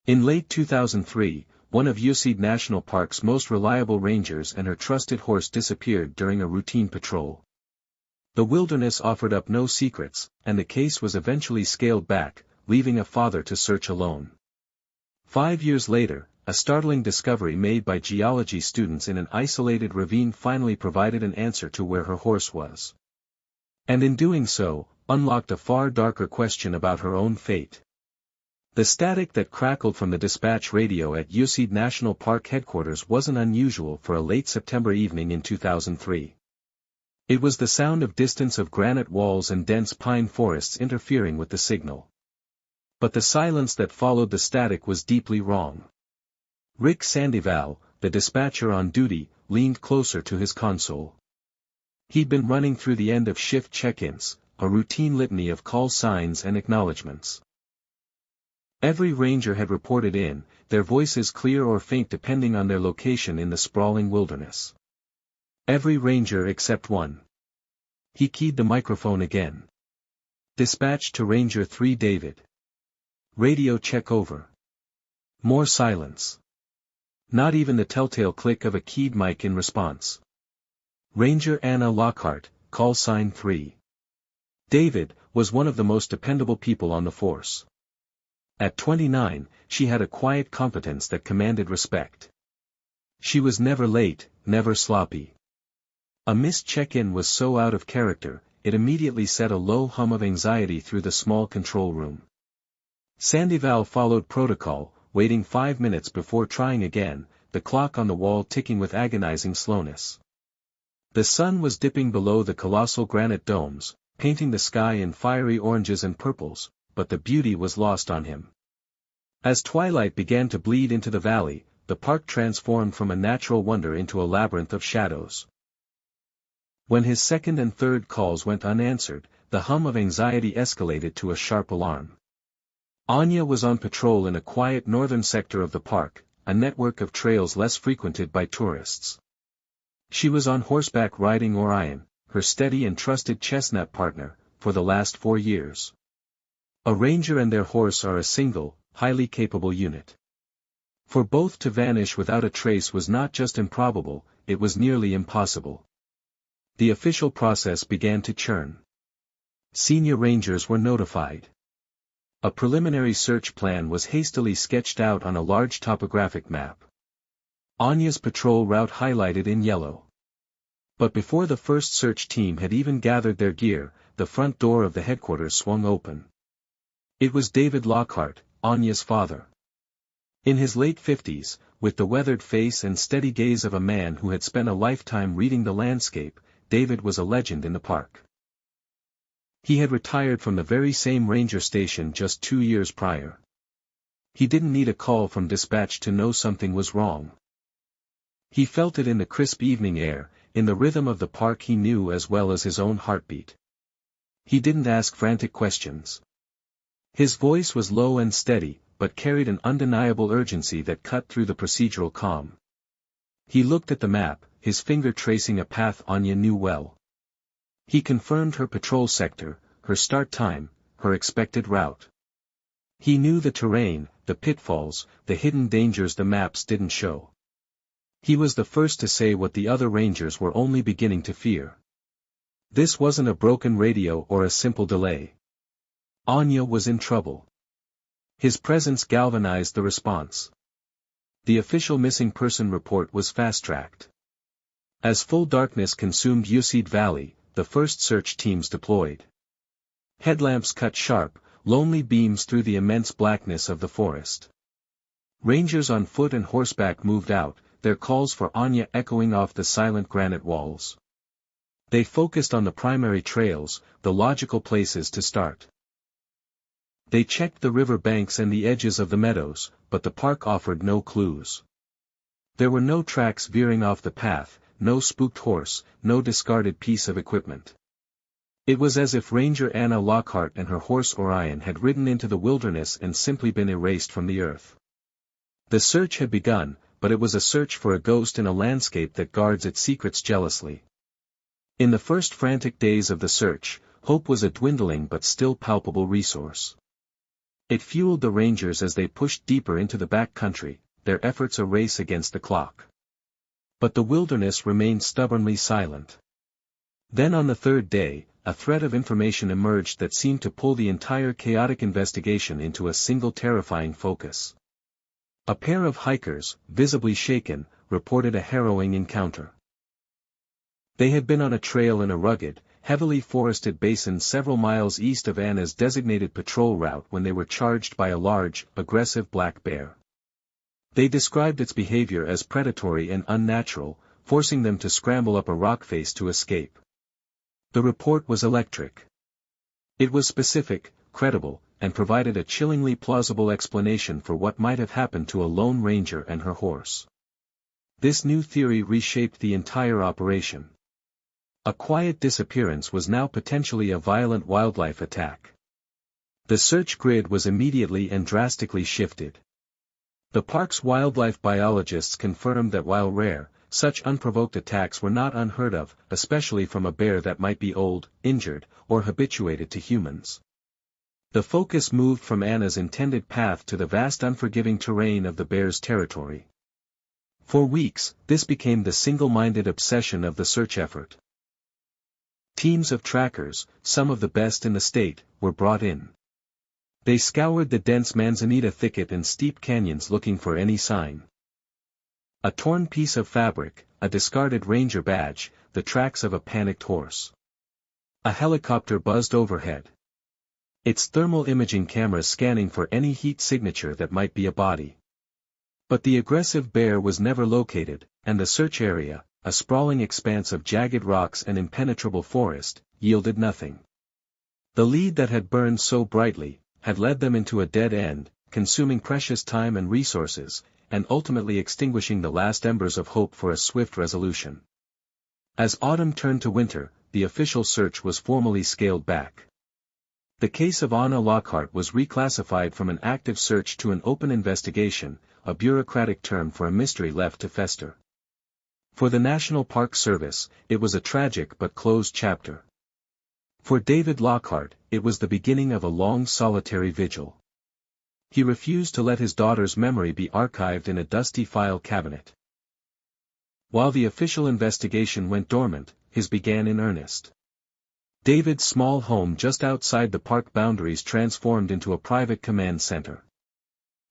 In late 2003, one of Yosemite National Park's most reliable rangers and her trusted horse disappeared during a routine patrol. The wilderness offered up no secrets, and the case was eventually scaled back, leaving a father to search alone. 5 years later, a startling discovery made by geology students in an isolated ravine finally provided an answer to where her horse was. And in doing so, unlocked a far darker question about her own fate. The static that crackled from the dispatch radio at Yosemite National Park headquarters wasn't unusual for a late September evening in 2003. It was the sound of distance of granite walls and dense pine forests interfering with the signal. But the silence that followed the static was deeply wrong. Rick Sandoval, the dispatcher on duty, leaned closer to his console. He'd been running through the end-of-shift check-ins, a routine litany of call signs and acknowledgments. Every ranger had reported in, their voices clear or faint depending on their location in the sprawling wilderness. Every ranger except one. He keyed the microphone again. Dispatch to Ranger 3 David. Radio check over. More silence. Not even the telltale click of a keyed mic in response. Ranger Anna Lockhart, call sign 3. David was one of the most dependable people on the force. At 29, she had a quiet competence that commanded respect. She was never late, never sloppy. A missed check-in was so out of character, it immediately set a low hum of anxiety through the small control room. Sandoval followed protocol, waiting 5 minutes before trying again, the clock on the wall ticking with agonizing slowness. The sun was dipping below the colossal granite domes, painting the sky in fiery oranges and purples, but the beauty was lost on him. As twilight began to bleed into the valley, the park transformed from a natural wonder into a labyrinth of shadows. When his second and third calls went unanswered, the hum of anxiety escalated to a sharp alarm. Anya was on patrol in a quiet northern sector of the park, a network of trails less frequented by tourists. She was on horseback riding Orion, her steady and trusted chestnut partner, for the last 4 years. A ranger and their horse are a single, highly capable unit. For both to vanish without a trace was not just improbable, it was nearly impossible. The official process began to churn. Senior rangers were notified. A preliminary search plan was hastily sketched out on a large topographic map. Anya's patrol route highlighted in yellow. But before the first search team had even gathered their gear, the front door of the headquarters swung open. It was David Lockhart, Anya's father. In his late 50s, with the weathered face and steady gaze of a man who had spent a lifetime reading the landscape, David was a legend in the park. He had retired from the very same ranger station just 2 years prior. He didn't need a call from dispatch to know something was wrong. He felt it in the crisp evening air, in the rhythm of the park he knew as well as his own heartbeat. He didn't ask frantic questions. His voice was low and steady, but carried an undeniable urgency that cut through the procedural calm. He looked at the map, his finger tracing a path Anya knew well. He confirmed her patrol sector, her start time, her expected route. He knew the terrain, the pitfalls, the hidden dangers the maps didn't show. He was the first to say what the other rangers were only beginning to fear. This wasn't a broken radio or a simple delay. Anya was in trouble. His presence galvanized the response. The official missing person report was fast-tracked. As full darkness consumed Yosemite Valley, the first search teams deployed. Headlamps cut sharp, lonely beams through the immense blackness of the forest. Rangers on foot and horseback moved out, their calls for Anya echoing off the silent granite walls. They focused on the primary trails, the logical places to start. They checked the river banks and the edges of the meadows, but the park offered no clues. There were no tracks veering off the path, no spooked horse, no discarded piece of equipment. It was as if Ranger Anna Lockhart and her horse Orion had ridden into the wilderness and simply been erased from the earth. The search had begun, but it was a search for a ghost in a landscape that guards its secrets jealously. In the first frantic days of the search, hope was a dwindling but still palpable resource. It fueled the rangers as they pushed deeper into the back country, their efforts a race against the clock. But the wilderness remained stubbornly silent. Then on the third day, a thread of information emerged that seemed to pull the entire chaotic investigation into a single terrifying focus. A pair of hikers, visibly shaken, reported a harrowing encounter. They had been on a trail in a rugged, heavily forested basin several miles east of Anna's designated patrol route when they were charged by a large, aggressive black bear. They described its behavior as predatory and unnatural, forcing them to scramble up a rock face to escape. The report was electric. It was specific, credible, and provided a chillingly plausible explanation for what might have happened to a lone ranger and her horse. This new theory reshaped the entire operation. A quiet disappearance was now potentially a violent wildlife attack. The search grid was immediately and drastically shifted. The park's wildlife biologists confirmed that while rare, such unprovoked attacks were not unheard of, especially from a bear that might be old, injured, or habituated to humans. The focus moved from Anna's intended path to the vast unforgiving terrain of the bear's territory. For weeks, this became the single-minded obsession of the search effort. Teams of trackers, some of the best in the state, were brought in. They scoured the dense manzanita thicket and steep canyons looking for any sign. A torn piece of fabric, a discarded ranger badge, the tracks of a panicked horse. A helicopter buzzed overhead. Its thermal imaging cameras scanning for any heat signature that might be a body. But the aggressive bear was never located, and the search area, a sprawling expanse of jagged rocks and impenetrable forest, yielded nothing. The lead that had burned so brightly, had led them into a dead end, consuming precious time and resources, and ultimately extinguishing the last embers of hope for a swift resolution. As autumn turned to winter, the official search was formally scaled back. The case of Anna Lockhart was reclassified from an active search to an open investigation, a bureaucratic term for a mystery left to fester. For the National Park Service, it was a tragic but closed chapter. For David Lockhart, it was the beginning of a long solitary vigil. He refused to let his daughter's memory be archived in a dusty file cabinet. While the official investigation went dormant, his began in earnest. David's small home just outside the park boundaries transformed into a private command center.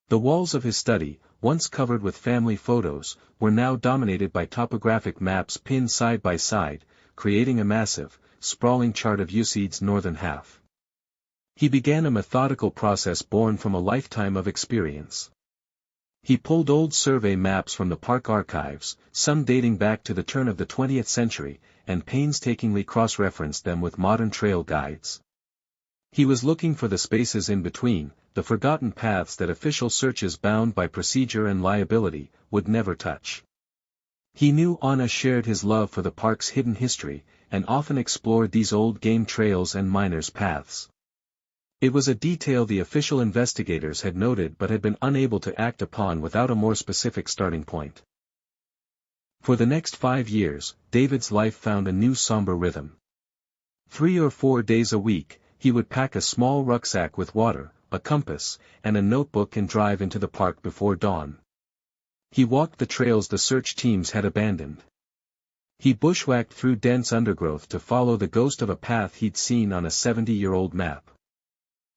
The walls of his study, once covered with family photos, were now dominated by topographic maps pinned side by side, creating a massive, sprawling chart of Yosemite's northern half. He began a methodical process born from a lifetime of experience. He pulled old survey maps from the park archives, some dating back to the turn of the 20th century, and painstakingly cross-referenced them with modern trail guides. He was looking for the spaces in between, the forgotten paths that official searches bound by procedure and liability would never touch. He knew Anna shared his love for the park's hidden history, and often explored these old game trails and miners' paths. It was a detail the official investigators had noted but had been unable to act upon without a more specific starting point. For the next 5 years, David's life found a new somber rhythm. 3 or 4 days a week, he would pack a small rucksack with water, a compass, and a notebook and drive into the park before dawn. He walked the trails the search teams had abandoned. He bushwhacked through dense undergrowth to follow the ghost of a path he'd seen on a 70-year-old map.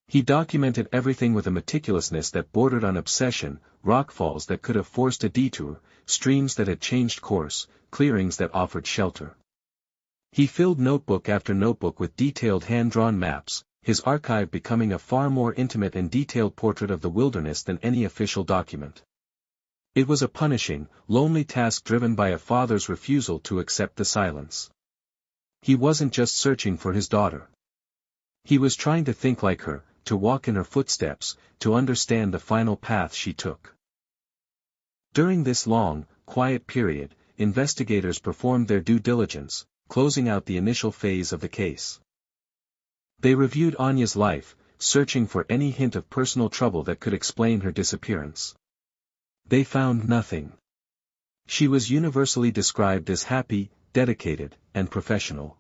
He documented everything with a meticulousness that bordered on obsession, rockfalls that could have forced a detour, streams that had changed course, clearings that offered shelter. He filled notebook after notebook with detailed hand-drawn maps, his archive becoming a far more intimate and detailed portrait of the wilderness than any official document. It was a punishing, lonely task driven by a father's refusal to accept the silence. He wasn't just searching for his daughter. He was trying to think like her, to walk in her footsteps, to understand the final path she took. During this long, quiet period, investigators performed their due diligence, closing out the initial phase of the case. They reviewed Anya's life, searching for any hint of personal trouble that could explain her disappearance. They found nothing. She was universally described as happy, dedicated, and professional.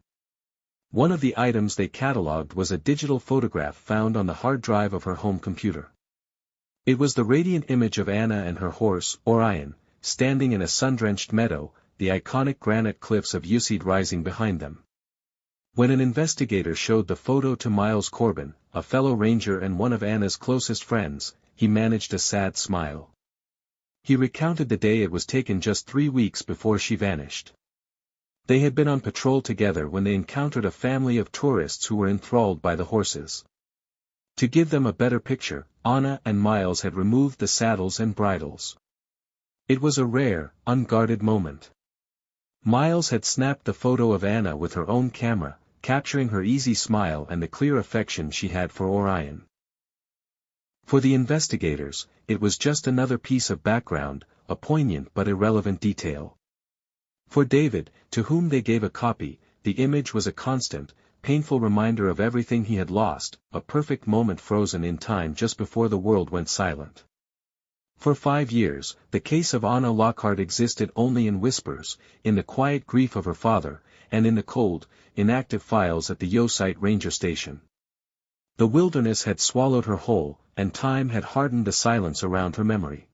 One of the items they catalogued was a digital photograph found on the hard drive of her home computer. It was the radiant image of Anna and her horse, Orion, standing in a sun-drenched meadow, the iconic granite cliffs of Yosemite rising behind them. When an investigator showed the photo to Miles Corbin, a fellow ranger and one of Anna's closest friends, he managed a sad smile. He recounted the day it was taken just 3 weeks before she vanished. They had been on patrol together when they encountered a family of tourists who were enthralled by the horses. To give them a better picture, Anna and Miles had removed the saddles and bridles. It was a rare, unguarded moment. Miles had snapped the photo of Anna with her own camera, capturing her easy smile and the clear affection she had for Orion. For the investigators, it was just another piece of background, a poignant but irrelevant detail. For David, to whom they gave a copy, the image was a constant, painful reminder of everything he had lost, a perfect moment frozen in time just before the world went silent. For 5 years, the case of Anna Lockhart existed only in whispers, in the quiet grief of her father, and in the cold, inactive files at the Yosemite Ranger Station. The wilderness had swallowed her whole, and time had hardened the silence around her memory.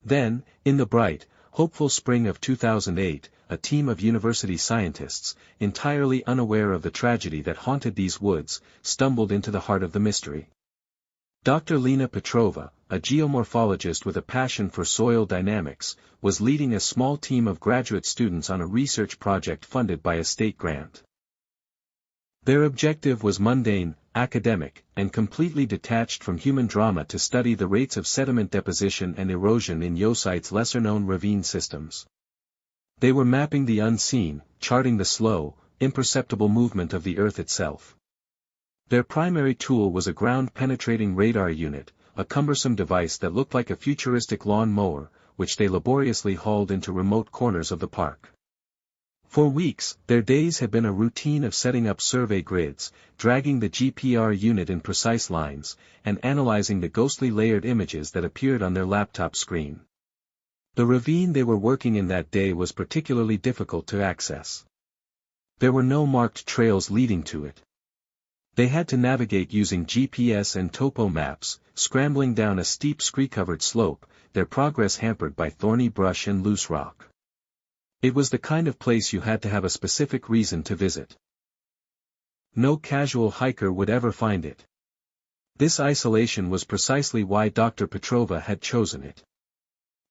Then, in the bright, hopeful spring of 2008, a team of university scientists, entirely unaware of the tragedy that haunted these woods, stumbled into the heart of the mystery. Dr. Lena Petrova, a geomorphologist with a passion for soil dynamics, was leading a small team of graduate students on a research project funded by a state grant. Their objective was mundane, academic, and completely detached from human drama to study the rates of sediment deposition and erosion in Yosemite's lesser-known ravine systems. They were mapping the unseen, charting the slow, imperceptible movement of the Earth itself. Their primary tool was a ground-penetrating radar unit, a cumbersome device that looked like a futuristic lawn mower, which they laboriously hauled into remote corners of the park. For weeks, their days had been a routine of setting up survey grids, dragging the GPR unit in precise lines, and analyzing the ghostly layered images that appeared on their laptop screen. The ravine they were working in that day was particularly difficult to access. There were no marked trails leading to it. They had to navigate using GPS and topo maps, scrambling down a steep scree-covered slope, their progress hampered by thorny brush and loose rock. It was the kind of place you had to have a specific reason to visit. No casual hiker would ever find it. This isolation was precisely why Dr. Petrova had chosen it.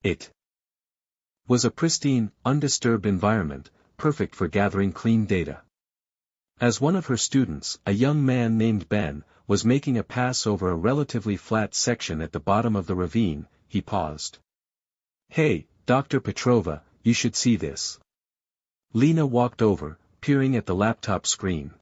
It was a pristine, undisturbed environment, perfect for gathering clean data. As one of her students, a young man named Ben, was making a pass over a relatively flat section at the bottom of the ravine, he paused. "Hey, Dr. Petrova, you should see this." Lena walked over, peering at the laptop screen.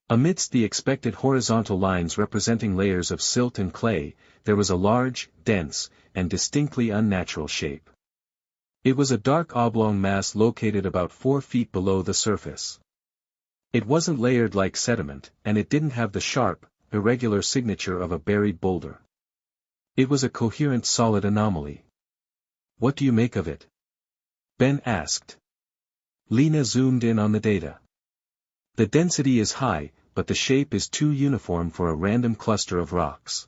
Amidst the expected horizontal lines representing layers of silt and clay, there was a large, dense, and distinctly unnatural shape. It was a dark oblong mass located about 4 feet below the surface. It wasn't layered like sediment, and it didn't have the sharp, irregular signature of a buried boulder. It was a coherent solid anomaly. "What do you make of it?" Ben asked. Lena zoomed in on the data. "The density is high, but the shape is too uniform for a random cluster of rocks.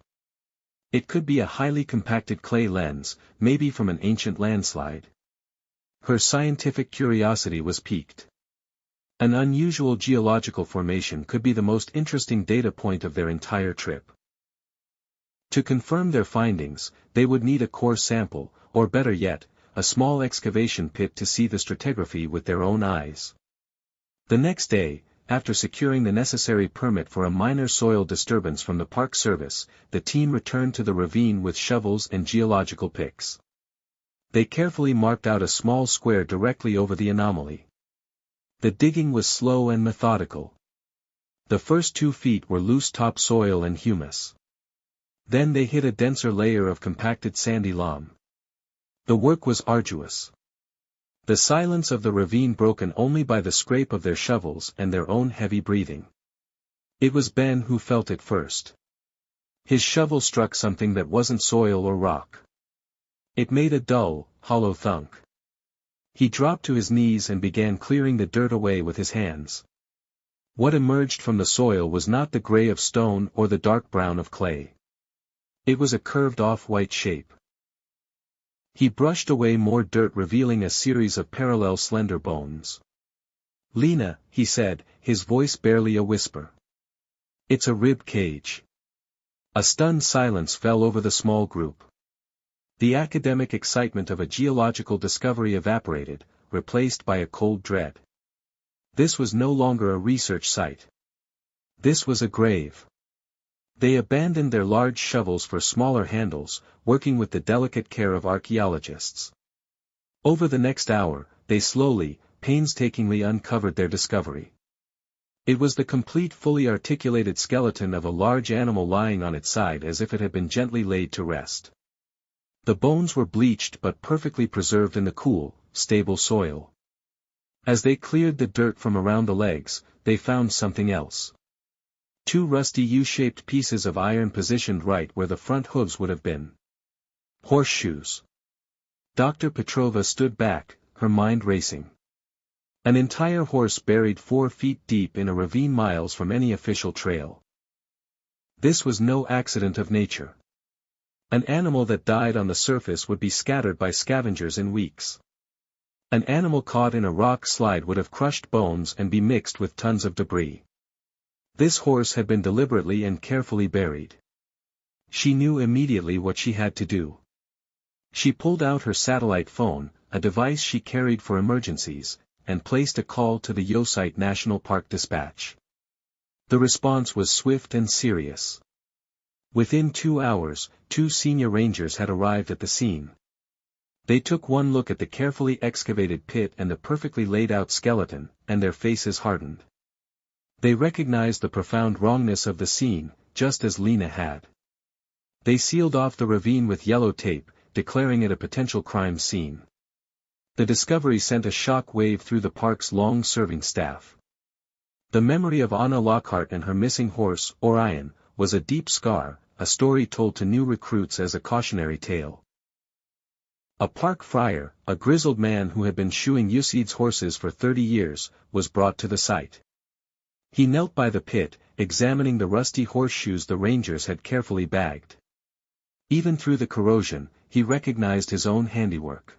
It could be a highly compacted clay lens, maybe from an ancient landslide." Her scientific curiosity was piqued. An unusual geological formation could be the most interesting data point of their entire trip. To confirm their findings, they would need a core sample, or better yet, a small excavation pit to see the stratigraphy with their own eyes. The next day, after securing the necessary permit for a minor soil disturbance from the Park Service, the team returned to the ravine with shovels and geological picks. They carefully marked out a small square directly over the anomaly. The digging was slow and methodical. The first 2 feet were loose topsoil and humus. Then they hit a denser layer of compacted sandy loam. The work was arduous. The silence of the ravine broken only by the scrape of their shovels and their own heavy breathing. It was Ben who felt it first. His shovel struck something that wasn't soil or rock. It made a dull, hollow thunk. He dropped to his knees and began clearing the dirt away with his hands. What emerged from the soil was not the gray of stone or the dark brown of clay. It was a curved off-white shape. He brushed away more dirt, revealing a series of parallel slender bones. "Lena," he said, his voice barely a whisper. "It's a rib cage." A stunned silence fell over the small group. The academic excitement of a geological discovery evaporated, replaced by a cold dread. This was no longer a research site. This was a grave. They abandoned their large shovels for smaller handles, working with the delicate care of archaeologists. Over the next hour, they slowly, painstakingly uncovered their discovery. It was the complete, fully articulated skeleton of a large animal lying on its side as if it had been gently laid to rest. The bones were bleached but perfectly preserved in the cool, stable soil. As they cleared the dirt from around the legs, they found something else. Two rusty U-shaped pieces of iron positioned right where the front hooves would have been. Horseshoes. Dr. Petrova stood back, her mind racing. An entire horse buried 4 feet deep in a ravine miles from any official trail. This was no accident of nature. An animal that died on the surface would be scattered by scavengers in weeks. An animal caught in a rock slide would have crushed bones and be mixed with tons of debris. This horse had been deliberately and carefully buried. She knew immediately what she had to do. She pulled out her satellite phone, a device she carried for emergencies, and placed a call to the Yosemite National Park dispatch. The response was swift and serious. Within 2 hours, 2 senior rangers had arrived at the scene. They took one look at the carefully excavated pit and the perfectly laid-out skeleton, and their faces hardened. They recognized the profound wrongness of the scene, just as Lena had. They sealed off the ravine with yellow tape, declaring it a potential crime scene. The discovery sent a shock wave through the park's long-serving staff. The memory of Anna Lockhart and her missing horse, Orion, was a deep scar, a story told to new recruits as a cautionary tale. A park friar, a grizzled man who had been shoeing Yosemite's horses for 30 years, was brought to the site. He knelt by the pit, examining the rusty horseshoes the rangers had carefully bagged. Even through the corrosion, he recognized his own handiwork.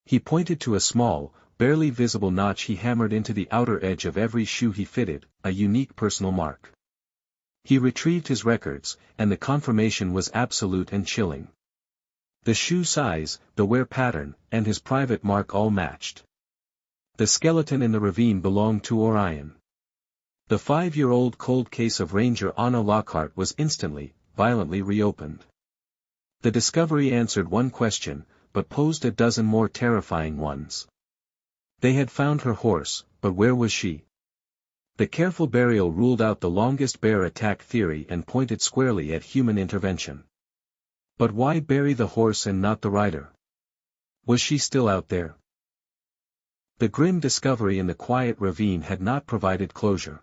He pointed to a small, barely visible notch he hammered into the outer edge of every shoe he fitted, a unique personal mark. He retrieved his records, and the confirmation was absolute and chilling. The shoe size, the wear pattern, and his private mark all matched. The skeleton in the ravine belonged to Orion. The 5-year-old cold case of Ranger Anna Lockhart was instantly, violently reopened. The discovery answered one question, but posed a dozen more terrifying ones. They had found her horse, but where was she? The careful burial ruled out the longest bear attack theory and pointed squarely at human intervention. But why bury the horse and not the rider? Was she still out there? The grim discovery in the quiet ravine had not provided closure.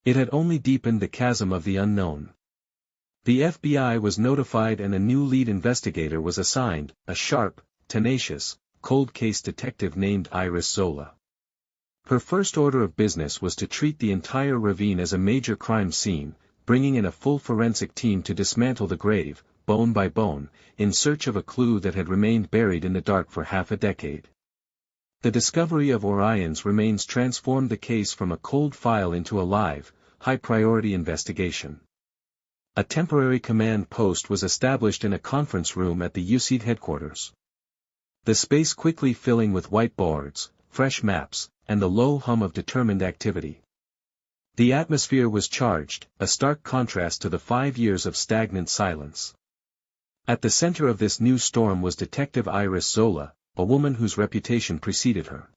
It had only deepened the chasm of the unknown. The FBI was notified and a new lead investigator was assigned, a sharp, tenacious, cold case detective named Iris Zola. Her first order of business was to treat the entire ravine as a major crime scene, bringing in a full forensic team to dismantle the grave, bone by bone, in search of a clue that had remained buried in the dark for half a decade. The discovery of Orion's remains transformed the case from a cold file into a live, high-priority investigation. A temporary command post was established in a conference room at the UCD headquarters. The space quickly filling with whiteboards, fresh maps, and the low hum of determined activity. The atmosphere was charged, a stark contrast to the 5 years of stagnant silence. At the center of this new storm was Detective Iris Zola, a woman whose reputation preceded her.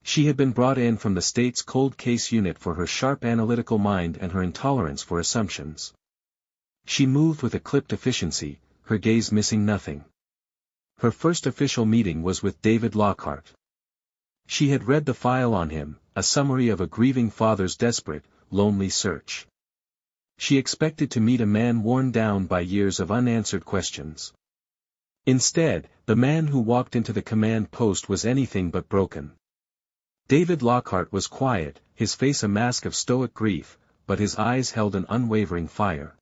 She had been brought in from the state's cold case unit for her sharp analytical mind and her intolerance for assumptions. She moved with a clipped efficiency, her gaze missing nothing. Her first official meeting was with David Lockhart. She had read the file on him, a summary of a grieving father's desperate, lonely search. She expected to meet a man worn down by years of unanswered questions. Instead, the man who walked into the command post was anything but broken. David Lockhart was quiet, his face a mask of stoic grief, but his eyes held an unwavering fire.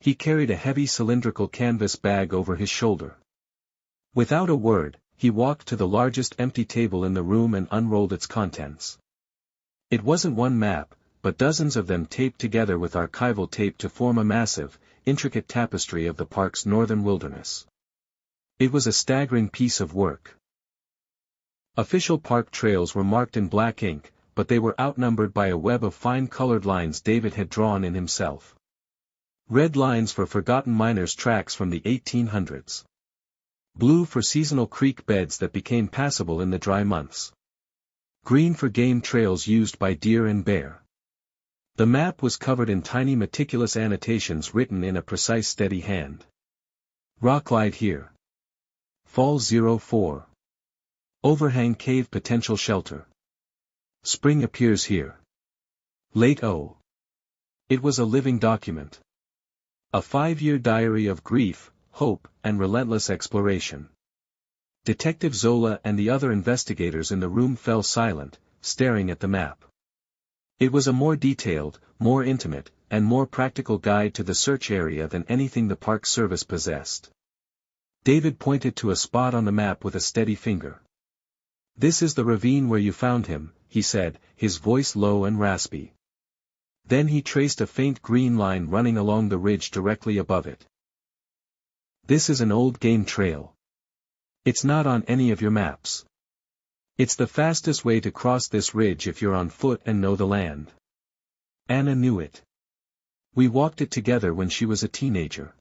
He carried a heavy cylindrical canvas bag over his shoulder. Without a word, he walked to the largest empty table in the room and unrolled its contents. It wasn't one map, but dozens of them taped together with archival tape to form a massive, intricate tapestry of the park's northern wilderness. It was a staggering piece of work. Official park trails were marked in black ink, but they were outnumbered by a web of fine-colored lines David had drawn in himself. Red lines for forgotten miners' tracks from the 1800s. Blue for seasonal creek beds that became passable in the dry months. Green for game trails used by deer and bear. The map was covered in tiny meticulous annotations written in a precise steady hand. Rockglide here. Fall 04. Overhang cave potential shelter. Spring appears here. Late O. It was a living document. A 5-year diary of grief, hope, and relentless exploration. Detective Zola and the other investigators in the room fell silent, staring at the map. It was a more detailed, more intimate, and more practical guide to the search area than anything the Park Service possessed. David pointed to a spot on the map with a steady finger. "This is the ravine where you found him," he said, his voice low and raspy. Then he traced a faint green line running along the ridge directly above it. "This is an old game trail. It's not on any of your maps. It's the fastest way to cross this ridge if you're on foot and know the land." Anna knew it. We walked it together when she was a teenager.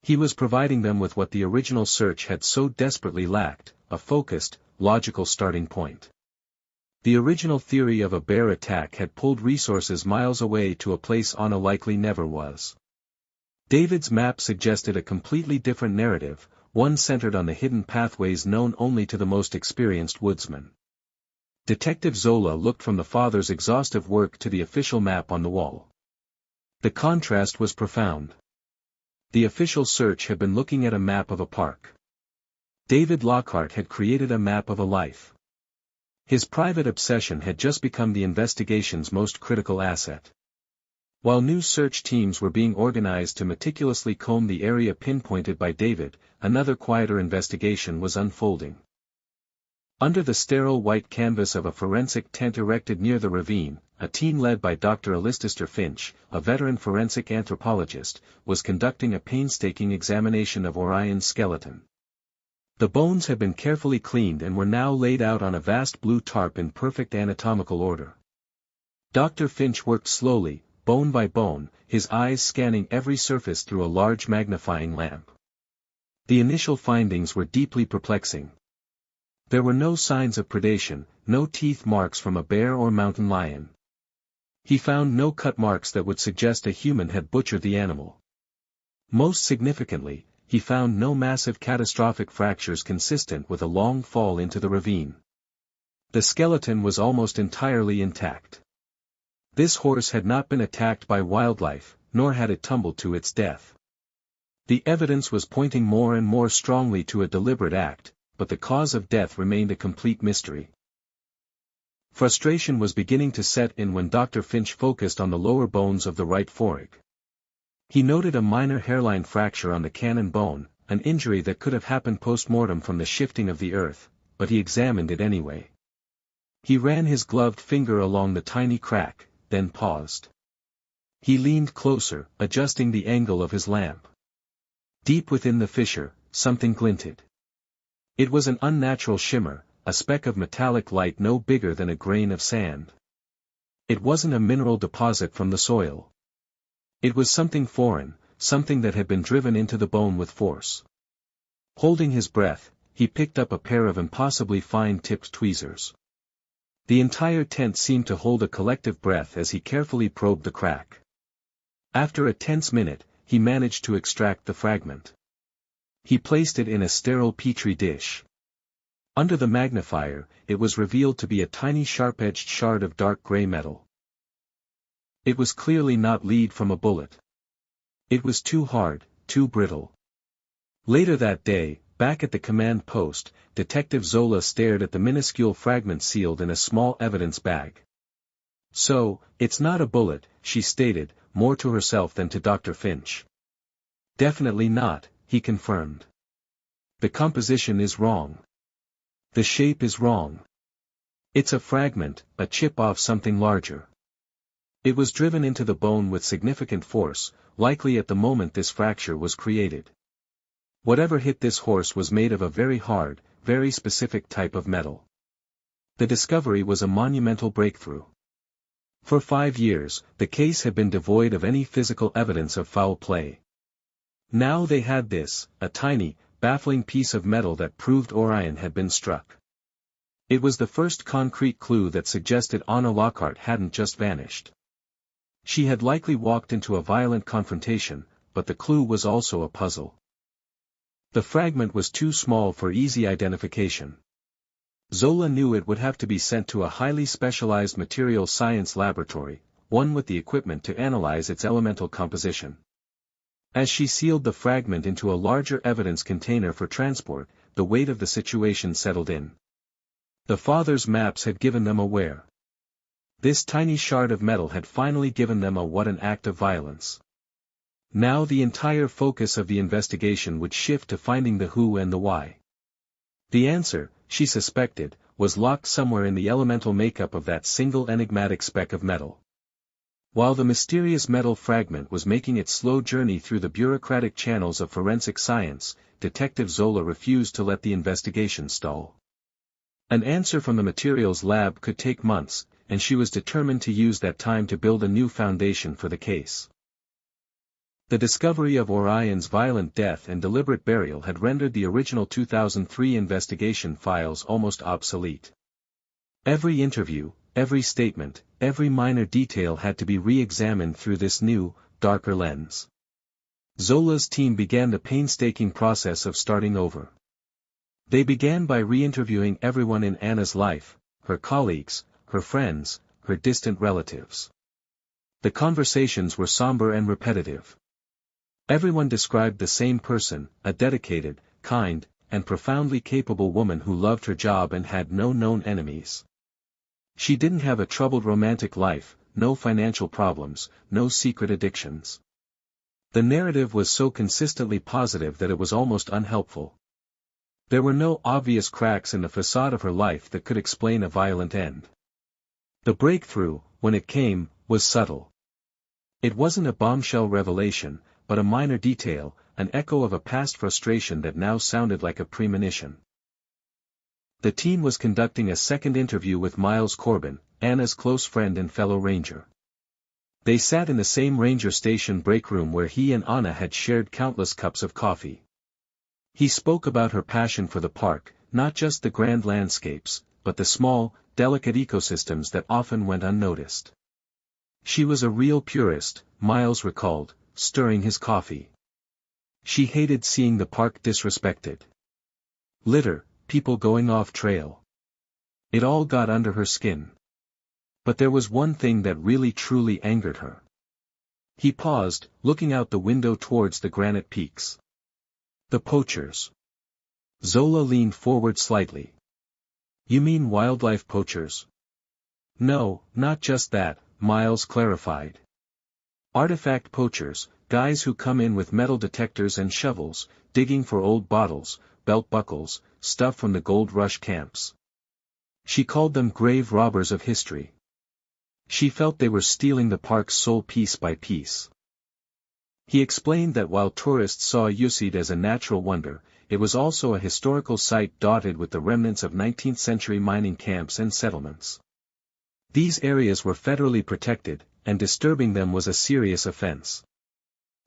He was providing them with what the original search had so desperately lacked, a focused, logical starting point. The original theory of a bear attack had pulled resources miles away to a place Anna likely never was. David's map suggested a completely different narrative, one centered on the hidden pathways known only to the most experienced woodsman. Detective Zola looked from the father's exhaustive work to the official map on the wall. The contrast was profound. The official search had been looking at a map of a park. David Lockhart had created a map of a life. His private obsession had just become the investigation's most critical asset. While new search teams were being organized to meticulously comb the area pinpointed by David, another quieter investigation was unfolding. Under the sterile white canvas of a forensic tent erected near the ravine, a team led by Dr. Alistair Finch, a veteran forensic anthropologist, was conducting a painstaking examination of Orion's skeleton. The bones had been carefully cleaned and were now laid out on a vast blue tarp in perfect anatomical order. Dr. Finch worked slowly, bone by bone, his eyes scanning every surface through a large magnifying lamp. The initial findings were deeply perplexing. There were no signs of predation, no teeth marks from a bear or mountain lion. He found no cut marks that would suggest a human had butchered the animal. Most significantly, he found no massive catastrophic fractures consistent with a long fall into the ravine. The skeleton was almost entirely intact. This horse had not been attacked by wildlife, nor had it tumbled to its death. The evidence was pointing more and more strongly to a deliberate act, but the cause of death remained a complete mystery. Frustration was beginning to set in when Dr. Finch focused on the lower bones of the right foreleg. He noted a minor hairline fracture on the cannon bone, an injury that could have happened post-mortem from the shifting of the earth, but he examined it anyway. He ran his gloved finger along the tiny crack, then paused. He leaned closer, adjusting the angle of his lamp. Deep within the fissure, something glinted. It was an unnatural shimmer, a speck of metallic light no bigger than a grain of sand. It wasn't a mineral deposit from the soil. It was something foreign, something that had been driven into the bone with force. Holding his breath, he picked up a pair of impossibly fine-tipped tweezers. The entire tent seemed to hold a collective breath as he carefully probed the crack. After a tense minute, he managed to extract the fragment. He placed it in a sterile petri dish. Under the magnifier, it was revealed to be a tiny sharp-edged shard of dark gray metal. It was clearly not lead from a bullet. It was too hard, too brittle. Later that day, back at the command post, Detective Zola stared at the minuscule fragment sealed in a small evidence bag. "So, it's not a bullet," she stated, more to herself than to Dr. Finch. "Definitely not," he confirmed. "The composition is wrong. The shape is wrong. It's a fragment, a chip off something larger. It was driven into the bone with significant force, likely at the moment this fracture was created. Whatever hit this horse was made of a very hard, very specific type of metal. The discovery was a monumental breakthrough. For 5 years, the case had been devoid of any physical evidence of foul play. Now they had this, a tiny, baffling piece of metal that proved Orion had been struck. It was the first concrete clue that suggested Anna Lockhart hadn't just vanished. She had likely walked into a violent confrontation, but the clue was also a puzzle. The fragment was too small for easy identification. Zola knew it would have to be sent to a highly specialized materials science laboratory, one with the equipment to analyze its elemental composition. As she sealed the fragment into a larger evidence container for transport, the weight of the situation settled in. The father's maps had given them a where. This tiny shard of metal had finally given them a what an act of violence. Now the entire focus of the investigation would shift to finding the who and the why. The answer, she suspected, was locked somewhere in the elemental makeup of that single enigmatic speck of metal. While the mysterious metal fragment was making its slow journey through the bureaucratic channels of forensic science, Detective Zola refused to let the investigation stall. An answer from the materials lab could take months, and she was determined to use that time to build a new foundation for the case. The discovery of Orion's violent death and deliberate burial had rendered the original 2003 investigation files almost obsolete. Every interview, every statement, every minor detail had to be re-examined through this new, darker lens. Zola's team began the painstaking process of starting over. They began by re-interviewing everyone in Anna's life, her colleagues, her friends, her distant relatives. The conversations were somber and repetitive. Everyone described the same person, a dedicated, kind, and profoundly capable woman who loved her job and had no known enemies. She didn't have a troubled romantic life, no financial problems, no secret addictions. The narrative was so consistently positive that it was almost unhelpful. There were no obvious cracks in the facade of her life that could explain a violent end. The breakthrough, when it came, was subtle. It wasn't a bombshell revelation, but a minor detail, an echo of a past frustration that now sounded like a premonition. The team was conducting a second interview with Miles Corbin, Anna's close friend and fellow ranger. They sat in the same ranger station break room where he and Anna had shared countless cups of coffee. He spoke about her passion for the park, not just the grand landscapes, but the small, delicate ecosystems that often went unnoticed. She was a real purist, Miles recalled, stirring his coffee. She hated seeing the park disrespected. Litter, people going off trail. It all got under her skin. But there was one thing that really truly angered her. He paused, looking out the window towards the granite peaks. The poachers. Zola leaned forward slightly. You mean wildlife poachers? No, not just that, Miles clarified. Artifact poachers, guys who come in with metal detectors and shovels, digging for old bottles, belt buckles, stuff from the gold rush camps. She called them grave robbers of history. She felt they were stealing the park's soul piece by piece. He explained that while tourists saw Yosemite as a natural wonder, it was also a historical site dotted with the remnants of 19th-century mining camps and settlements. These areas were federally protected, and disturbing them was a serious offense.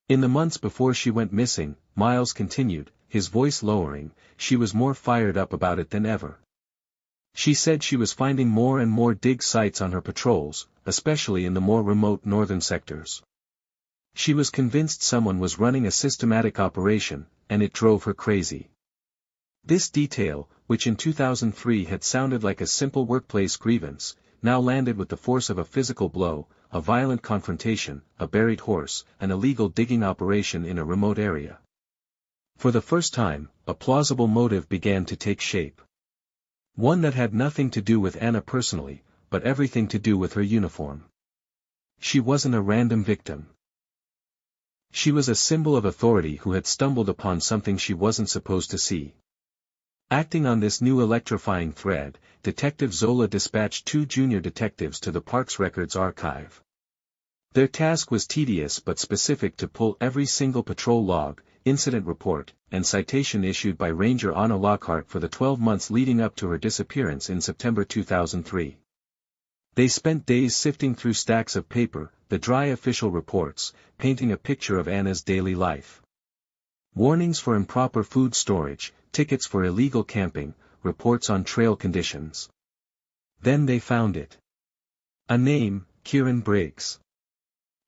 In the months before she went missing, Miles continued, his voice lowering, she was more fired up about it than ever. She said she was finding more and more dig sites on her patrols, especially in the more remote northern sectors. She was convinced someone was running a systematic operation, and it drove her crazy. This detail, which in 2003 had sounded like a simple workplace grievance, now landed with the force of a physical blow, a violent confrontation, a buried horse, an illegal digging operation in a remote area. For the first time, a plausible motive began to take shape. One that had nothing to do with Anna personally, but everything to do with her uniform. She wasn't a random victim. She was a symbol of authority who had stumbled upon something she wasn't supposed to see. Acting on this new electrifying thread, Detective Zola dispatched 2 junior detectives to the park's records archive. Their task was tedious but specific: to pull every single patrol log, incident report, and citation issued by Ranger Anna Lockhart for the 12 months leading up to her disappearance in September 2003. They spent days sifting through stacks of paper, the dry official reports, painting a picture of Anna's daily life. Warnings for improper food storage, tickets for illegal camping, reports on trail conditions. Then they found it. A name, Kieran Briggs.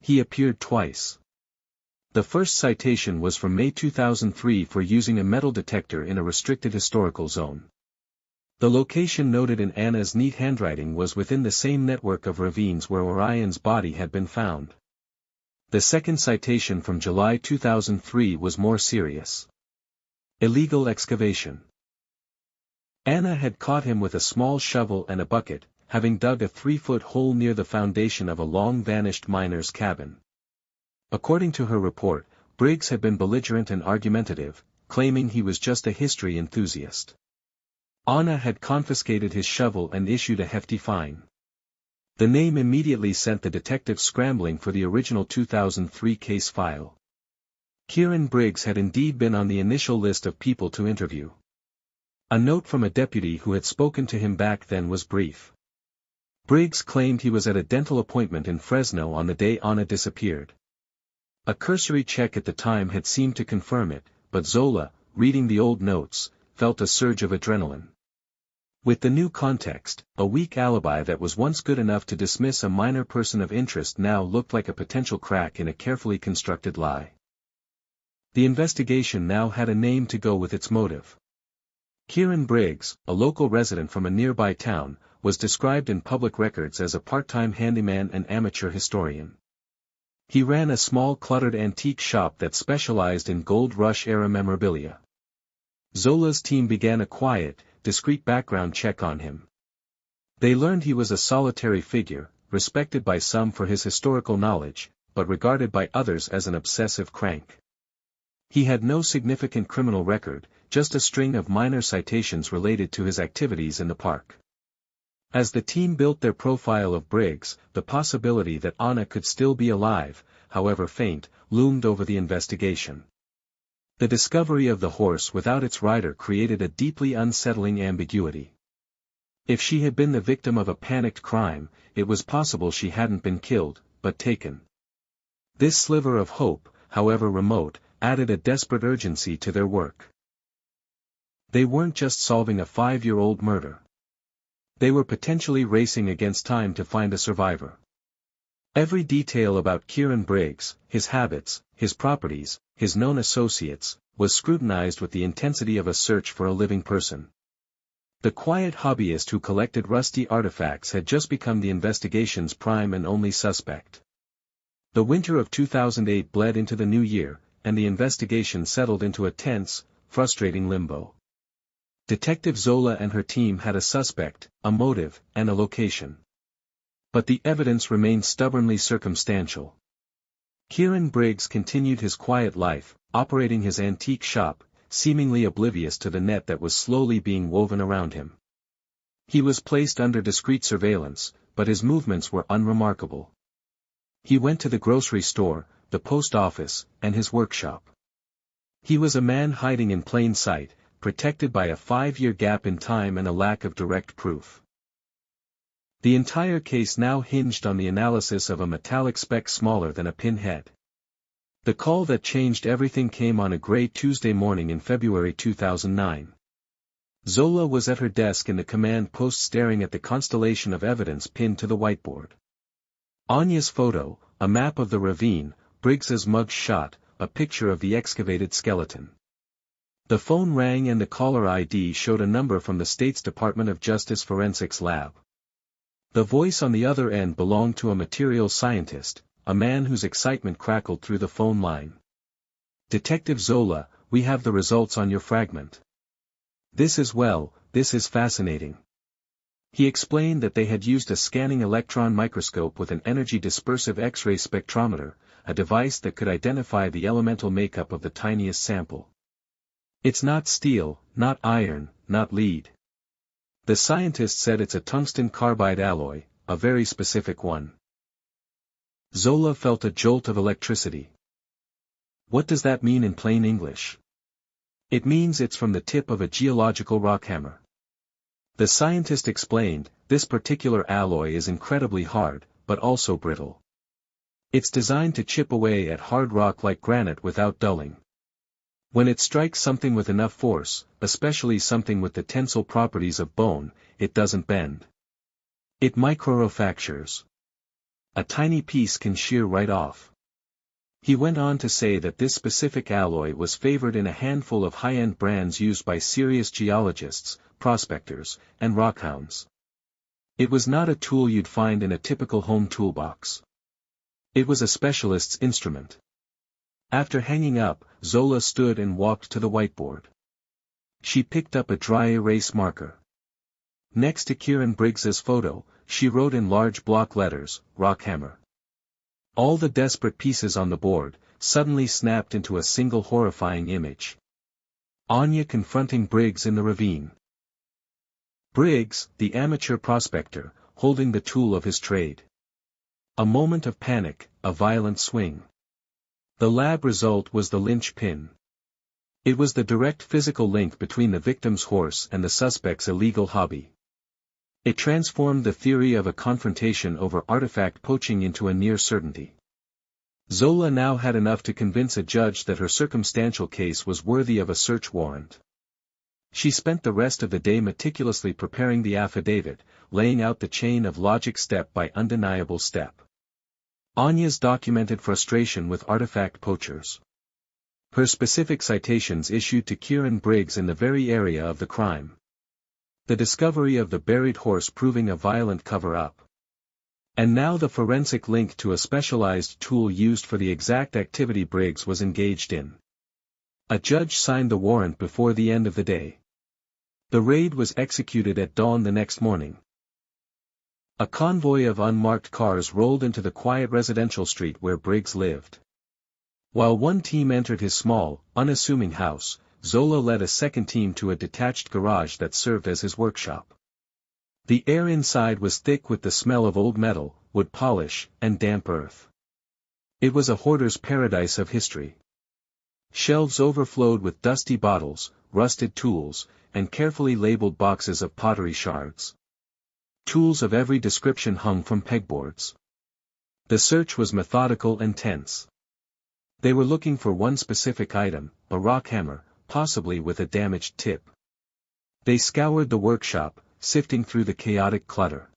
He appeared twice. The first citation was from May 2003 for using a metal detector in a restricted historical zone. The location noted in Anna's neat handwriting was within the same network of ravines where Orion's body had been found. The second citation from July 2003 was more serious. Illegal excavation. Anna had caught him with a small shovel and a bucket, having dug a 3-foot hole near the foundation of a long-vanished miner's cabin. According to her report, Briggs had been belligerent and argumentative, claiming he was just a history enthusiast. Anna had confiscated his shovel and issued a hefty fine. The name immediately sent the detectives scrambling for the original 2003 case file. Kieran Briggs had indeed been on the initial list of people to interview. A note from a deputy who had spoken to him back then was brief. Briggs claimed he was at a dental appointment in Fresno on the day Anna disappeared. A cursory check at the time had seemed to confirm it, but Zola, reading the old notes, felt a surge of adrenaline. With the new context, a weak alibi that was once good enough to dismiss a minor person of interest now looked like a potential crack in a carefully constructed lie. The investigation now had a name to go with its motive. Kieran Briggs, a local resident from a nearby town, was described in public records as a part-time handyman and amateur historian. He ran a small cluttered antique shop that specialized in Gold Rush-era memorabilia. Zola's team began a quiet, discreet background check on him. They learned he was a solitary figure, respected by some for his historical knowledge, but regarded by others as an obsessive crank. He had no significant criminal record, just a string of minor citations related to his activities in the park. As the team built their profile of Briggs, the possibility that Anna could still be alive, however faint, loomed over the investigation. The discovery of the horse without its rider created a deeply unsettling ambiguity. If she had been the victim of a panicked crime, it was possible she hadn't been killed, but taken. This sliver of hope, however remote, added a desperate urgency to their work. They weren't just solving a 5-year-old murder. They were potentially racing against time to find a survivor. Every detail about Kieran Briggs, his habits, his properties, his known associates, was scrutinized with the intensity of a search for a living person. The quiet hobbyist who collected rusty artifacts had just become the investigation's prime and only suspect. The winter of 2008 bled into the new year, and the investigation settled into a tense, frustrating limbo. Detective Zola and her team had a suspect, a motive, and a location. But the evidence remained stubbornly circumstantial. Kieran Briggs continued his quiet life, operating his antique shop, seemingly oblivious to the net that was slowly being woven around him. He was placed under discreet surveillance, but his movements were unremarkable. He went to the grocery store, the post office, and his workshop. He was a man hiding in plain sight, protected by a 5-year gap in time and a lack of direct proof. The entire case now hinged on the analysis of a metallic speck smaller than a pinhead. The call that changed everything came on a gray Tuesday morning in February 2009. Zola was at her desk in the command post staring at the constellation of evidence pinned to the whiteboard. Anya's photo, a map of the ravine, Briggs's mug shot, a picture of the excavated skeleton. The phone rang and the caller ID showed a number from the state's Department of Justice Forensics Lab. The voice on the other end belonged to a materials scientist, a man whose excitement crackled through the phone line. "Detective Zola, we have the results on your fragment. This is fascinating. He explained that they had used a scanning electron microscope with an energy dispersive X-ray spectrometer, a device that could identify the elemental makeup of the tiniest sample. It's not steel, not iron, not lead. The scientist said it's a tungsten carbide alloy, a very specific one. Zola felt a jolt of electricity. What does that mean in plain English? It means it's from the tip of a geological rock hammer. The scientist explained, this particular alloy is incredibly hard, but also brittle. It's designed to chip away at hard rock like granite without dulling. When it strikes something with enough force, especially something with the tensile properties of bone, it doesn't bend. It microfractures. A tiny piece can shear right off. He went on to say that this specific alloy was favored in a handful of high-end brands used by serious geologists, prospectors, and rockhounds. It was not a tool you'd find in a typical home toolbox. It was a specialist's instrument. After hanging up, Zola stood and walked to the whiteboard. She picked up a dry erase marker. Next to Kieran Briggs's photo, she wrote in large block letters, Rockhammer. All the desperate pieces on the board, suddenly snapped into a single horrifying image. Anya confronting Briggs in the ravine. Briggs, the amateur prospector, holding the tool of his trade. A moment of panic, a violent swing. The lab result was the linchpin. It was the direct physical link between the victim's horse and the suspect's illegal hobby. It transformed the theory of a confrontation over artifact poaching into a near certainty. Zola now had enough to convince a judge that her circumstantial case was worthy of a search warrant. She spent the rest of the day meticulously preparing the affidavit, laying out the chain of logic step by undeniable step. Anya's documented frustration with artifact poachers. Her specific citations issued to Kieran Briggs in the very area of the crime. The discovery of the buried horse proving a violent cover-up. And now the forensic link to a specialized tool used for the exact activity Briggs was engaged in. A judge signed the warrant before the end of the day. The raid was executed at dawn the next morning. A convoy of unmarked cars rolled into the quiet residential street where Briggs lived. While one team entered his small, unassuming house, Zola led a second team to a detached garage that served as his workshop. The air inside was thick with the smell of old metal, wood polish, and damp earth. It was a hoarder's paradise of history. Shelves overflowed with dusty bottles, rusted tools, and carefully labeled boxes of pottery shards. Tools of every description hung from pegboards. The search was methodical and tense. They were looking for one specific item, a rock hammer, possibly with a damaged tip. They scoured the workshop, sifting through the chaotic clutter.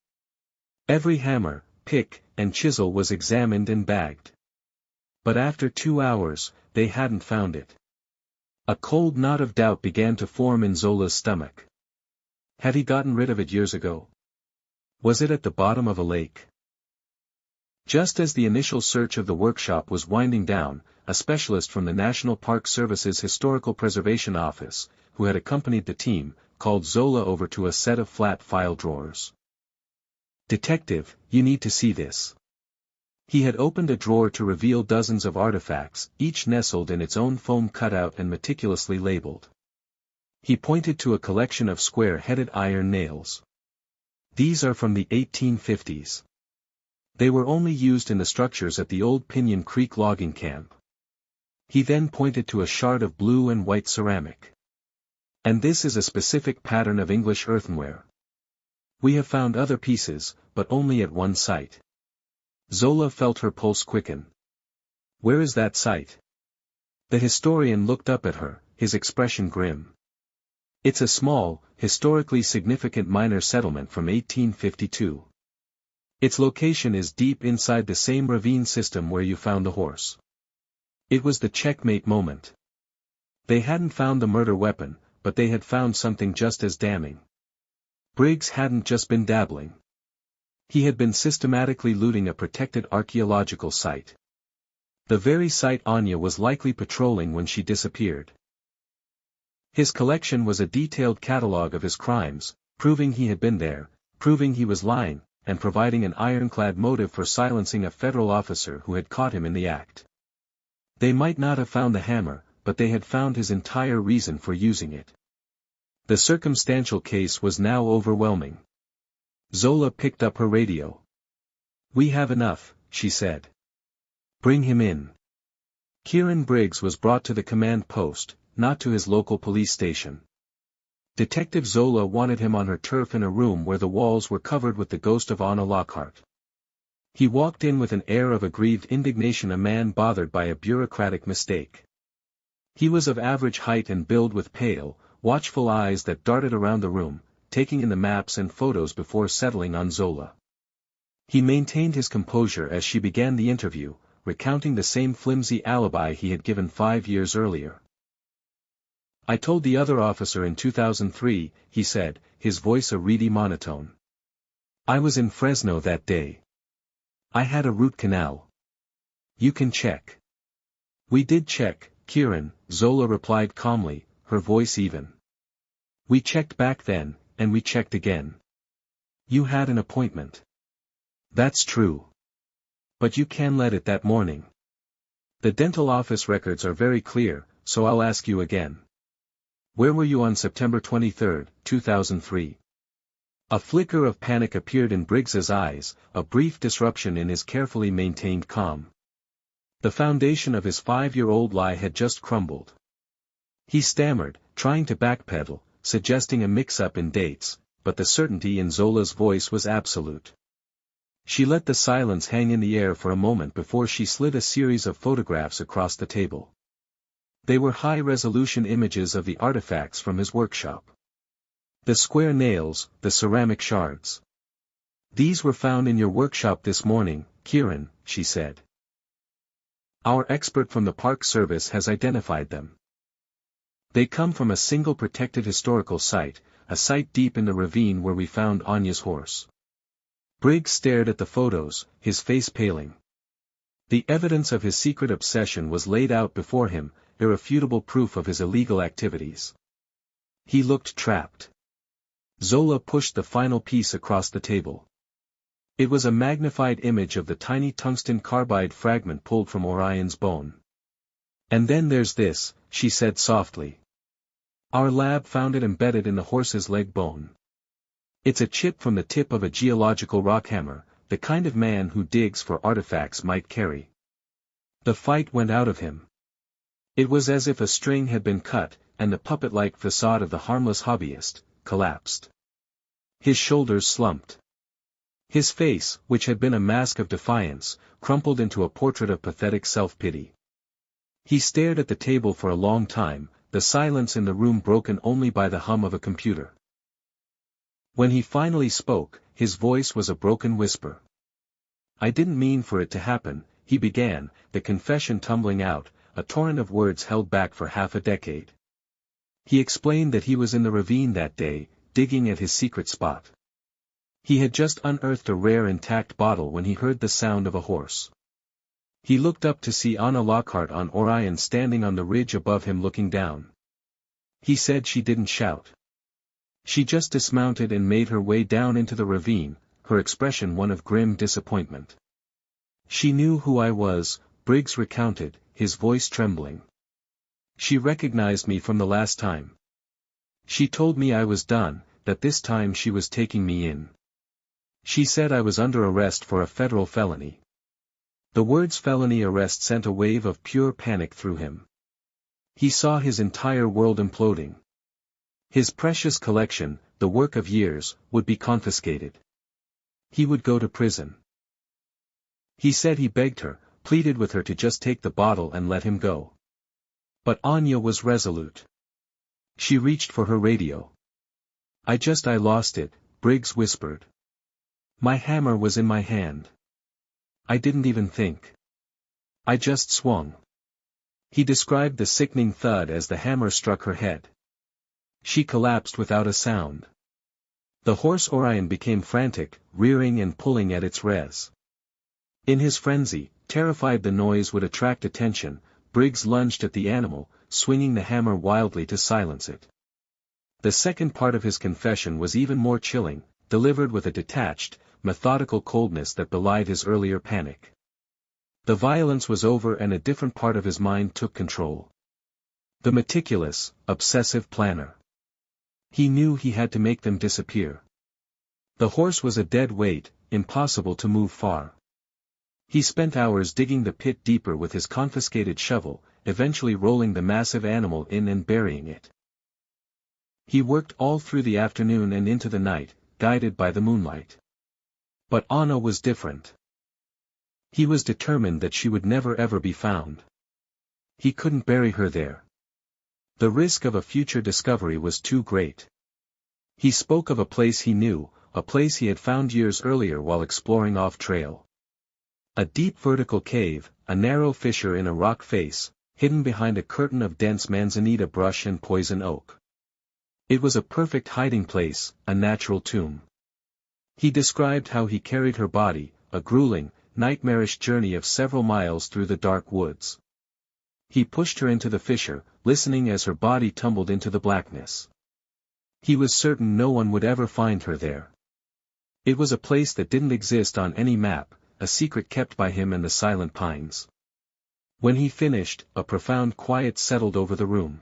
Every hammer, pick, and chisel was examined and bagged. But after 2 hours, they hadn't found it. A cold knot of doubt began to form in Zola's stomach. Had he gotten rid of it years ago? Was it at the bottom of a lake? Just as the initial search of the workshop was winding down, a specialist from the National Park Service's Historical Preservation Office, who had accompanied the team, called Zola over to a set of flat file drawers. "Detective, you need to see this." He had opened a drawer to reveal dozens of artifacts, each nestled in its own foam cutout and meticulously labeled. He pointed to a collection of square-headed iron nails. "These are from the 1850s. They were only used in the structures at the old Pinyon Creek logging camp." He then pointed to a shard of blue and white ceramic. "And this is a specific pattern of English earthenware. We have found other pieces, but only at one site." Zola felt her pulse quicken. "Where is that site?" The historian looked up at her, his expression grim. "It's a small, historically significant minor settlement from 1852. Its location is deep inside the same ravine system where you found the horse." It was the checkmate moment. They hadn't found the murder weapon, but they had found something just as damning. Briggs hadn't just been dabbling. He had been systematically looting a protected archaeological site. The very site Anya was likely patrolling when she disappeared. His collection was a detailed catalogue of his crimes, proving he had been there, proving he was lying, and providing an ironclad motive for silencing a federal officer who had caught him in the act. They might not have found the hammer, but they had found his entire reason for using it. The circumstantial case was now overwhelming. Zola picked up her radio. "We have enough," she said. "Bring him in." Kieran Briggs was brought to the command post, not to his local police station. Detective Zola wanted him on her turf in a room where the walls were covered with the ghost of Anna Lockhart. He walked in with an air of aggrieved indignation, a man bothered by a bureaucratic mistake. He was of average height and build, with pale, watchful eyes that darted around the room, taking in the maps and photos before settling on Zola. He maintained his composure as she began the interview, recounting the same flimsy alibi he had given 5 years earlier. "I told the other officer in 2003, he said, his voice a reedy monotone. "I was in Fresno that day. I had a root canal. You can check." "We did check, Kieran," Zola replied calmly, her voice even. "We checked back then, and we checked again. You had an appointment." "That's true. But you can let it that morning. The dental office records are very clear, so I'll ask you again. Where were you on September 23, 2003? A flicker of panic appeared in Briggs's eyes, a brief disruption in his carefully maintained calm. The foundation of his 5-year-old lie had just crumbled. He stammered, trying to backpedal, suggesting a mix-up in dates, but the certainty in Zola's voice was absolute. She let the silence hang in the air for a moment before she slid a series of photographs across the table. They were high-resolution images of the artifacts from his workshop. The square nails, the ceramic shards. "These were found in your workshop this morning, Kieran," she said. "Our expert from the Park Service has identified them. They come from a single protected historical site, a site deep in the ravine where we found Anya's horse." Briggs stared at the photos, his face paling. The evidence of his secret obsession was laid out before him, irrefutable proof of his illegal activities. He looked trapped. Zola pushed the final piece across the table. It was a magnified image of the tiny tungsten carbide fragment pulled from Orion's bone. "And then there's this," she said softly. "Our lab found it embedded in the horse's leg bone. It's a chip from the tip of a geological rockhammer, the kind of man who digs for artifacts might carry." The fight went out of him. It was as if a string had been cut, and the puppet-like facade of the harmless hobbyist collapsed. His shoulders slumped. His face, which had been a mask of defiance, crumpled into a portrait of pathetic self-pity. He stared at the table for a long time, the silence in the room broken only by the hum of a computer. When he finally spoke, his voice was a broken whisper. "I didn't mean for it to happen," he began, the confession tumbling out, a torrent of words held back for half a decade. He explained that he was in the ravine that day, digging at his secret spot. He had just unearthed a rare intact bottle when he heard the sound of a horse. He looked up to see Anna Lockhart on Orion standing on the ridge above him looking down. He said she didn't shout. She just dismounted and made her way down into the ravine, her expression one of grim disappointment. "She knew who I was," Briggs recounted, his voice trembling. "She recognized me from the last time. She told me I was done, that this time she was taking me in. She said I was under arrest for a federal felony." The words felony arrest sent a wave of pure panic through him. He saw his entire world imploding. His precious collection, the work of years, would be confiscated. He would go to prison. He said he begged her, pleaded with her to just take the bottle and let him go. But Anya was resolute. She reached for her radio. I lost it," Briggs whispered. "My hammer was in my hand. I didn't even think. I just swung." He described the sickening thud as the hammer struck her head. She collapsed without a sound. The horse Orion became frantic, rearing and pulling at its res. In his frenzy, terrified the noise would attract attention, Briggs lunged at the animal, swinging the hammer wildly to silence it. The second part of his confession was even more chilling, delivered with a detached, methodical coldness that belied his earlier panic. The violence was over and a different part of his mind took control. The meticulous, obsessive planner. He knew he had to make them disappear. The horse was a dead weight, impossible to move far. He spent hours digging the pit deeper with his confiscated shovel, eventually rolling the massive animal in and burying it. He worked all through the afternoon and into the night, guided by the moonlight. But Anna was different. He was determined that she would never ever be found. He couldn't bury her there. The risk of a future discovery was too great. He spoke of a place he knew, a place he had found years earlier while exploring off-trail. A deep vertical cave, a narrow fissure in a rock face, hidden behind a curtain of dense manzanita brush and poison oak. It was a perfect hiding place, a natural tomb. He described how he carried her body, a grueling, nightmarish journey of several miles through the dark woods. He pushed her into the fissure, listening as her body tumbled into the blackness. He was certain no one would ever find her there. It was a place that didn't exist on any map, a secret kept by him and the silent pines. When he finished, a profound quiet settled over the room.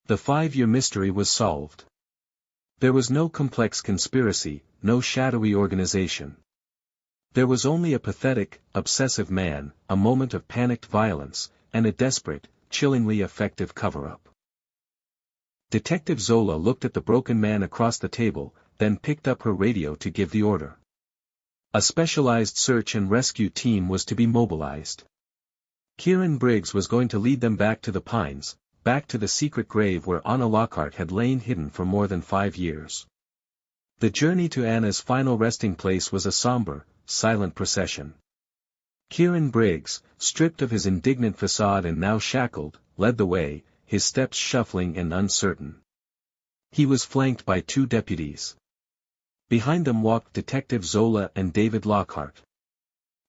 The 5-year mystery was solved. There was no complex conspiracy, no shadowy organization. There was only a pathetic, obsessive man, a moment of panicked violence, and a desperate, chillingly effective cover-up. Detective Zola looked at the broken man across the table, then picked up her radio to give the order. A specialized search and rescue team was to be mobilized. Kieran Briggs was going to lead them back to the pines, back to the secret grave where Anna Lockhart had lain hidden for more than 5 years. The journey to Anna's final resting place was a somber, silent procession. Kieran Briggs, stripped of his indignant facade and now shackled, led the way, his steps shuffling and uncertain. He was flanked by 2 deputies. Behind them walked Detective Zola and David Lockhart.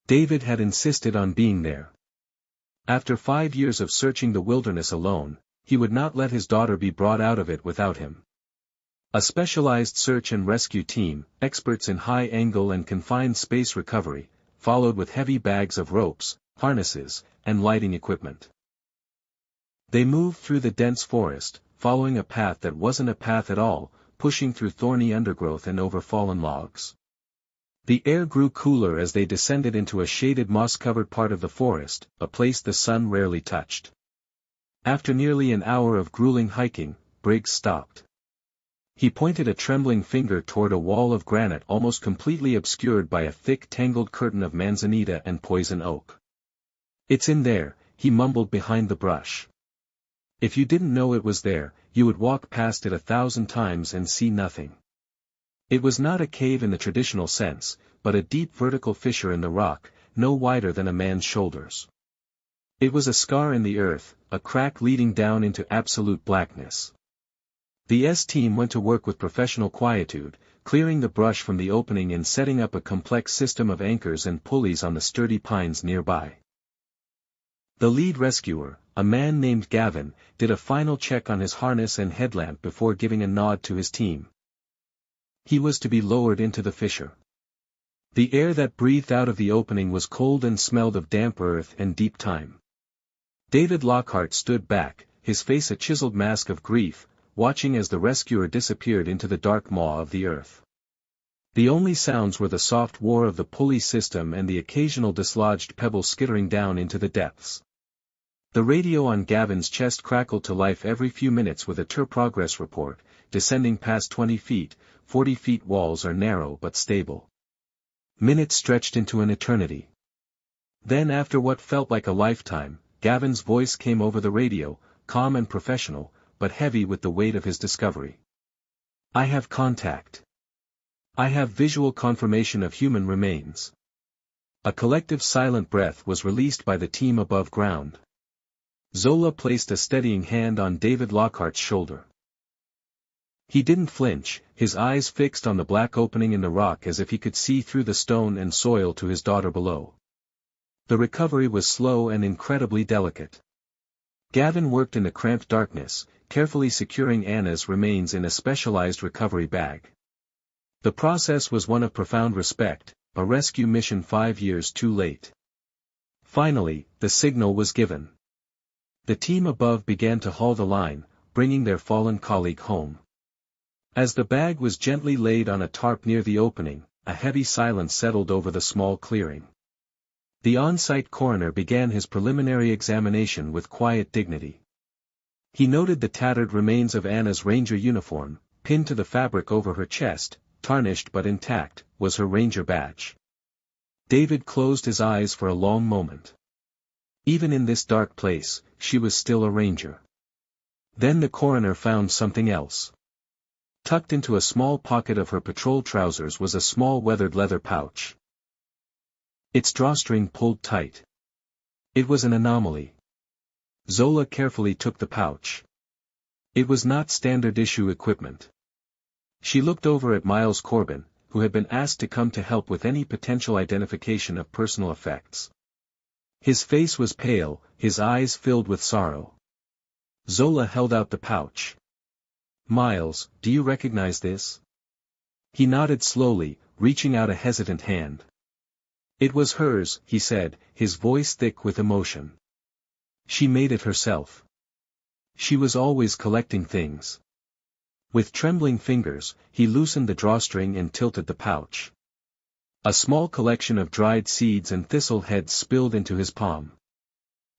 David had insisted on being there. After 5 years of searching the wilderness alone, he would not let his daughter be brought out of it without him. A specialized search and rescue team, experts in high-angle and confined space recovery, followed with heavy bags of ropes, harnesses, and lighting equipment. They moved through the dense forest, following a path that wasn't a path at all, pushing through thorny undergrowth and over fallen logs. The air grew cooler as they descended into a shaded moss-covered part of the forest, a place the sun rarely touched. After nearly an hour of grueling hiking, Briggs stopped. He pointed a trembling finger toward a wall of granite almost completely obscured by a thick tangled curtain of manzanita and poison oak. "It's in there," he mumbled behind the brush. "If you didn't know it was there, you would walk past it 1,000 times and see nothing." It was not a cave in the traditional sense, but a deep vertical fissure in the rock, no wider than a man's shoulders. It was a scar in the earth, a crack leading down into absolute blackness. The S-team went to work with professional quietude, clearing the brush from the opening and setting up a complex system of anchors and pulleys on the sturdy pines nearby. The lead rescuer, a man named Gavin, did a final check on his harness and headlamp before giving a nod to his team. He was to be lowered into the fissure. The air that breathed out of the opening was cold and smelled of damp earth and deep thyme. David Lockhart stood back, his face a chiseled mask of grief, watching as the rescuer disappeared into the dark maw of the earth. The only sounds were the soft whir of the pulley system and the occasional dislodged pebble skittering down into the depths. The radio on Gavin's chest crackled to life every few minutes with a progress report, descending past 20 feet, 40 feet walls are narrow but stable. Minutes stretched into an eternity. Then after what felt like a lifetime, Gavin's voice came over the radio, calm and professional, but heavy with the weight of his discovery. "I have contact. I have visual confirmation of human remains." A collective silent breath was released by the team above ground. Zola placed a steadying hand on David Lockhart's shoulder. He didn't flinch, his eyes fixed on the black opening in the rock as if he could see through the stone and soil to his daughter below. The recovery was slow and incredibly delicate. Gavin worked in the cramped darkness, carefully securing Anna's remains in a specialized recovery bag. The process was one of profound respect, a rescue mission 5 years too late. Finally, the signal was given. The team above began to haul the line, bringing their fallen colleague home. As the bag was gently laid on a tarp near the opening, a heavy silence settled over the small clearing. The on-site coroner began his preliminary examination with quiet dignity. He noted the tattered remains of Anna's ranger uniform, pinned to the fabric over her chest, tarnished but intact, was her ranger badge. David closed his eyes for a long moment. Even in this dark place, she was still a ranger. Then the coroner found something else. Tucked into a small pocket of her patrol trousers was a small weathered leather pouch. Its drawstring pulled tight. It was an anomaly. Zola carefully took the pouch. It was not standard issue equipment. She looked over at Miles Corbin, who had been asked to come to help with any potential identification of personal effects. His face was pale, his eyes filled with sorrow. Zola held out the pouch. "Miles, do you recognize this?" He nodded slowly, reaching out a hesitant hand. "It was hers," he said, his voice thick with emotion. "She made it herself. She was always collecting things." With trembling fingers, he loosened the drawstring and tilted the pouch. A small collection of dried seeds and thistle heads spilled into his palm.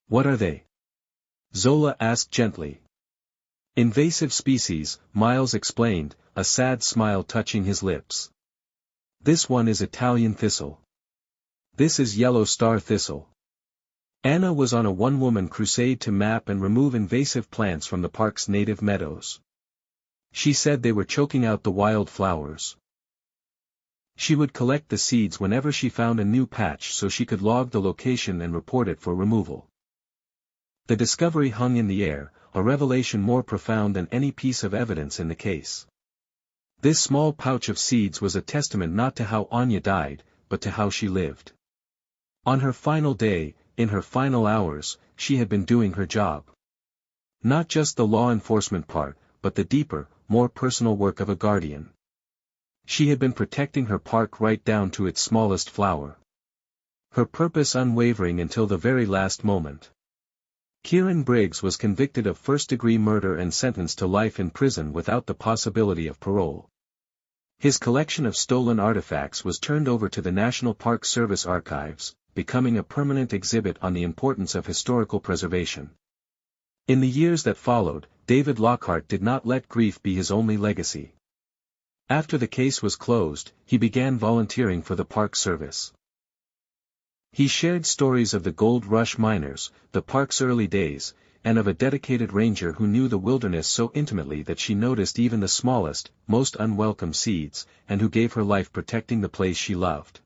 "What are they?" Zola asked gently. "Invasive species," Miles explained, a sad smile touching his lips. "This one is Italian thistle. This is yellow star thistle." Anna was on a one-woman crusade to map and remove invasive plants from the park's native meadows. She said they were choking out the wild flowers. She would collect the seeds whenever she found a new patch so she could log the location and report it for removal. The discovery hung in the air, a revelation more profound than any piece of evidence in the case. This small pouch of seeds was a testament not to how Anya died, but to how she lived. On her final day, in her final hours, she had been doing her job. Not just the law enforcement part, but the deeper, more personal work of a guardian. She had been protecting her park right down to its smallest flower. Her purpose unwavering until the very last moment. Kieran Briggs was convicted of first-degree murder and sentenced to life in prison without the possibility of parole. His collection of stolen artifacts was turned over to the National Park Service archives, becoming a permanent exhibit on the importance of historical preservation. In the years that followed, David Lockhart did not let grief be his only legacy. After the case was closed, he began volunteering for the Park Service. He shared stories of the Gold Rush miners, the park's early days, and of a dedicated ranger who knew the wilderness so intimately that she noticed even the smallest, most unwelcome seeds, and who gave her life protecting the place she loved.